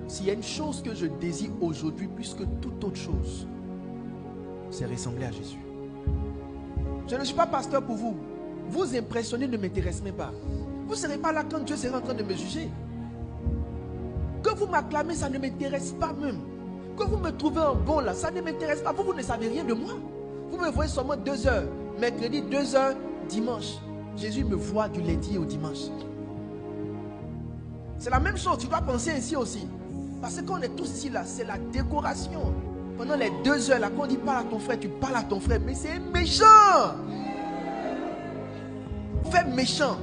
S'il y a une chose que je désire aujourd'hui plus que toute autre chose, c'est ressembler à Jésus. Je ne suis pas pasteur pour vous. Vous impressionner ne m'intéresse même pas. Vous ne serez pas là quand Dieu sera en train de me juger. Que vous m'acclamez, ça ne m'intéresse pas même. Que vous me trouvez en bon là, ça ne m'intéresse pas. Vous ne savez rien de moi. Vous me voyez seulement 2 heures. Mercredi, 2 heures, dimanche. Jésus me voit du lundi au dimanche. C'est la même chose, tu dois penser ainsi aussi. Parce qu'on est tous ici là, c'est la décoration. Pendant les 2 heures là, quand on dit parle à ton frère, tu parles à ton frère. Mais c'est méchant. Fais méchant.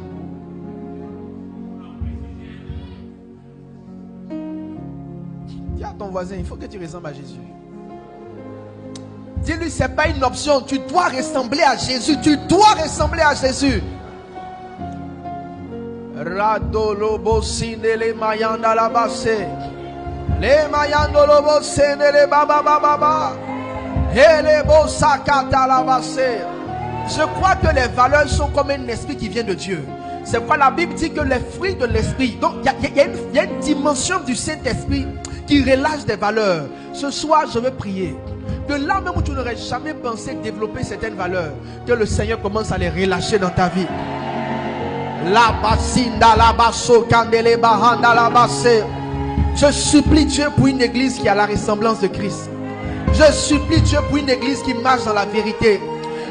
Dis à ton voisin, il faut que tu ressembles à Jésus. Dis-lui, ce n'est pas une option. Tu dois ressembler à Jésus. Tu dois ressembler à Jésus. Radolobo sinele mayanda la basse. Le mayandolobo senele baba baba. Hele bo sakata la basse. Je crois que les valeurs sont comme un esprit qui vient de Dieu. C'est pourquoi la Bible dit que les fruits de l'esprit. Donc il y a une dimension du Saint-Esprit qui relâche des valeurs. Ce soir, je veux prier. De là même où tu n'aurais jamais pensé développer certaines valeurs, que le Seigneur commence à les relâcher dans ta vie. Je supplie Dieu pour une église qui a la ressemblance de Christ. Je supplie Dieu pour une église qui marche dans la vérité.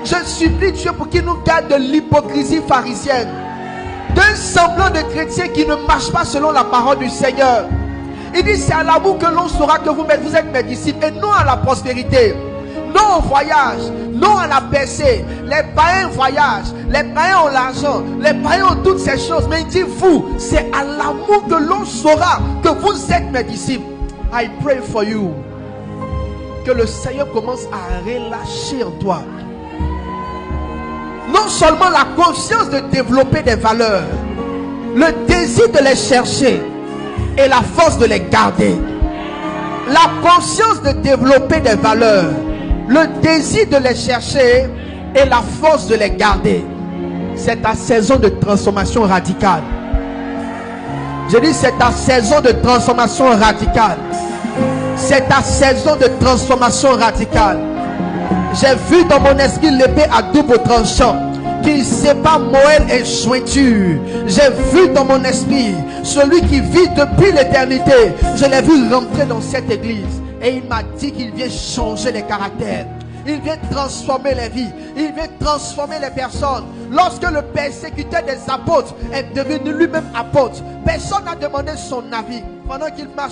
Je supplie Dieu pour qu'il nous garde de l'hypocrisie pharisienne, d'un semblant de chrétien qui ne marche pas selon la parole du Seigneur. Il dit, c'est à l'amour que l'on saura que vous êtes mes disciples, et non à la prospérité, non au voyage, non à la percée. Les païens voyagent, les païens ont l'argent, les païens ont toutes ces choses. Mais il dit, vous, c'est à l'amour que l'on saura que vous êtes mes disciples. I pray for you. Que le Seigneur commence à relâcher en toi non seulement la conscience de développer des valeurs, le désir de les chercher et la force de les garder. La conscience de développer des valeurs, le désir de les chercher et la force de les garder. C'est ta saison de transformation radicale. Je dis, c'est ta saison de transformation radicale. C'est ta saison de transformation radicale. J'ai vu dans mon esprit l'épée à double tranchant qui sépare Moël et jointure. J'ai vu dans mon esprit celui qui vit depuis l'éternité. Je l'ai vu rentrer dans cette église et il m'a dit qu'il vient changer les caractères. Il vient transformer les vies. Il vient transformer les personnes. Lorsque le persécuteur des apôtres est devenu lui-même apôtre, personne n'a demandé son avis. Pendant qu'il marche